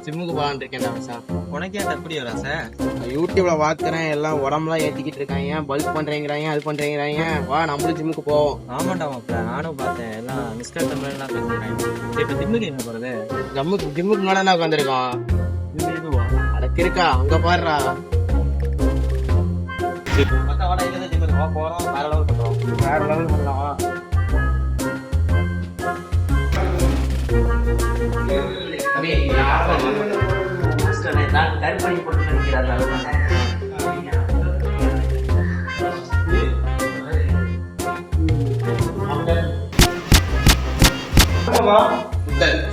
ஜிம்முக்கு போலான்னு இருக்கேன்டா மச்சான். உனக்கே எப்படி ஒரு ஆசை? யூடியூப்ல பாக்குறேன், எல்லாம் உடம்புலாம் ஏத்திக்கிட்டு இருக்காங்க, பல்க் பண்றேங்கிறாங்க, அது பண்றேங்கிறாங்க. வா நம்மளும் ஜிம்முக்கு போவோம். ஆமாண்டா மாப்பிள்ள, நானும் பார்த்தேன். எல்லாம் மிஸ்கர் தமிழ்லாம் பேசுறாங்க. இப்ப ஜிம்முக்கு என்ன போறது? ஜிம்முக்கு மேல உட்காந்துருக்கோம். அதுக்கு இருக்கா அங்க பாடுறா. போறோம், வேற லெவல் பண்றோம். வேற லெவல் பண்ணலாம்.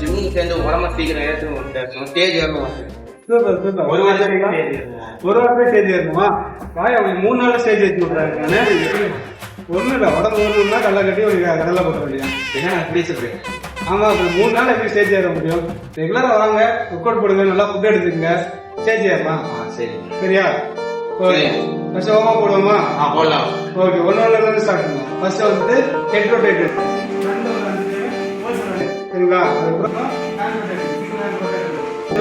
ஜிம்முக்கு சேர்ந்து உடம்ப சீக்கிரம் ஏற்றணும். ஸ்டேஜ் ஏறணும். ஒரு வாரமே ஸ்டேஜ் ஏறணுமா? வாய் அவங்க 3 நாள் ஸ்டேஜ் ஏற்றி விட்றாங்க. ஒன்றும் இல்லை, உடம்பு ஒன்றுனா கடலை கட்டி ஒரு கடலை போட்ட வேண்டியா? என்ன எப்படி சொல்றேன்? ஆமாம், அப்போ 3 நாள் எப்படி ஸ்டேஜ் ஏற முடியும்? ரெகுலராக வாங்க, ஒர்க் அவுட் போடுங்க, நல்லா ஃபுட் எடுத்துக்கங்க, ஸ்டேஜ் ஏறலாம். சரி, சரியா? ஓகே, ஃபர்ஸ்ட் ஓமா போடுவோமா? போடலாம். ஓகே, 1 ஹவர்லேருந்து ஸ்டார்ட் பண்ணுவோம். ஃபர்ஸ்ட் வந்து ஹெட் ரொட்டேட்டட், சரிங்களா? அதுக்கப்புறம்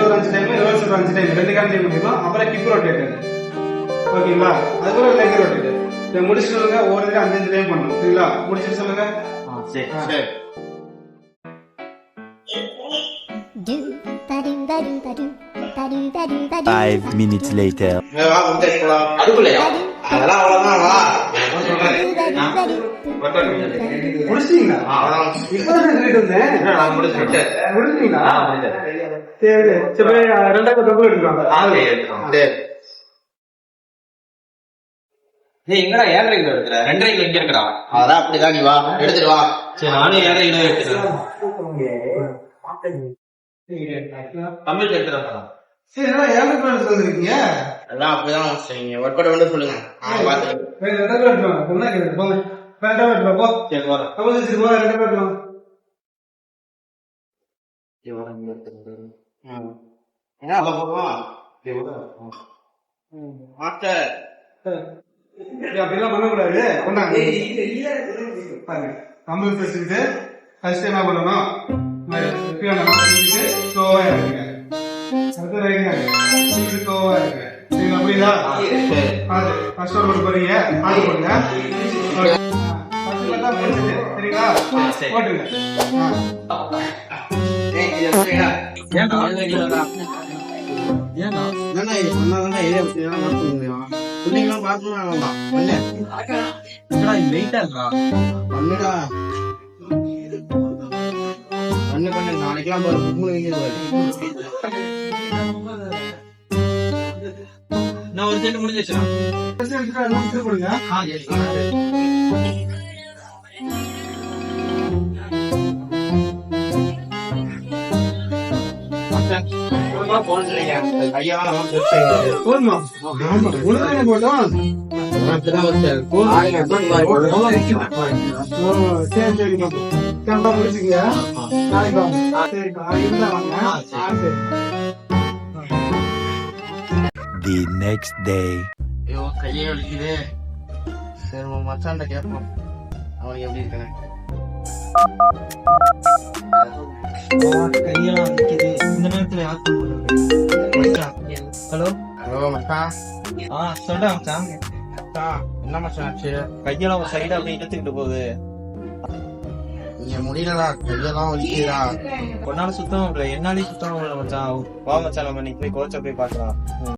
ஒரு 5 டைம், ரிவர்ஸ் ஒரு 5 டைம், 2 கால் டைம் பண்ணிடலாம். அப்புறம் கிக் ரொட்டேட்டட், ஓகேங்களா? அதுக்கப்புறம் லெக் ரொட்டேட்டட். இதை முடிச்சுட்டு சொல்லுங்க. ஒரு 5 டைம் பண்ணணும், சரிங்களா? முடிச்சுட்டு சொல்லுங்க. சரி. Five minutes later. அதுக்குள்ளயா? அதெல்லாம் அவ்வளவுதான். வா முடிச்சிட்டீங்களா? இப்பதான் சொல்லிட்டு வந்தேன். முடிச்சிட்டீங்களா? சரி சரி, 2வது டபுள் எடுக்கலாம். எங்கடா 7:30 கிலோ எடுக்கிற? 2:30 கிலோ இங்க இருக்கடா. அதான் அப்படிதான். நீ வா எடுத்துட்டு வா. சரி, நானும் 7:30 கிலோ எடுத்துக்கிறேன். தமிழ் எடுத்துறேன். சரி, 7 கிலோ எடுத்து வந்துருக்கீங்க. எல்லாம் அப்படிதான் செய்யுங்க. ஒர்க் அவுட் வந்து சொல்லுங்க. பாத்துக்கலாம். 2 கிலோ எடுக்கலாம். பொண்ணா கேட்குது, போங்க. 2 கிலோ எடுக்கலாம், போ. சரி வரேன். தமிழ் வச்சு போங்க, 2 கிலோ எடுக்கலாம். என்ன அவ்வளவு போடுவோம்? மாஸ்டர் அப்படிலாம் பண்ணக்கூடாது. கொண்டாங்க பாருங்க. தமிழ் பேசிக்கிட்டு ஃபர்ஸ்ட் என்ன பண்ணணும்? ஸ்லோவா இருக்குங்க. அடுத்து ரைட்டுங்க, ஸ்லோவா இருக்கு. சரிங்களா? புரியுதா? ஃபர்ஸ்ட் ஒரு போறீங்க, பாட்டு போடுங்க. ஃபர்ஸ்ட்ல தான் முடிச்சது, சரிங்களா? போட்டுங்க. நாளைக்கெல்லாம் 3 நான் ஒரு செட்டு முடிஞ்சிச்சுனா கொடுங்க. போதுமா? போட்டோம். சரி சரி, கரெக்டா முடிச்சுங்க. நாளைக்கு வாங்க. சரிக்கா, இருந்தா வாங்க. சரி. The next day. ஐயோ கையே வலிக்குது. சரி உன் மச்சான்ட்ட கேட்போம், அவனுக்கு எப்படி இருக்கானே. கையெல்லாம் வலிக்குது. இந்த நேரத்துல யார் பண்றது? ஹலோ ஹலோ மச்சான். சொல்றா மச்சான். என்ன மச்சான் ஆச்சு? கையெல்லாம் ஒரு சைடா அப்படியே இழுத்துக்கிட்டு போகுது. இங்க முடியலடா, கையெல்லாம் வலிக்குதுடா. ஒரு நாள் சுத்தம் இல்லை, என்னாலே சுத்தம் இல்லை மச்சான். வா மச்சான், நம்ம இன்னைக்கு போய் கோச்சை போய் பார்க்கலாம்.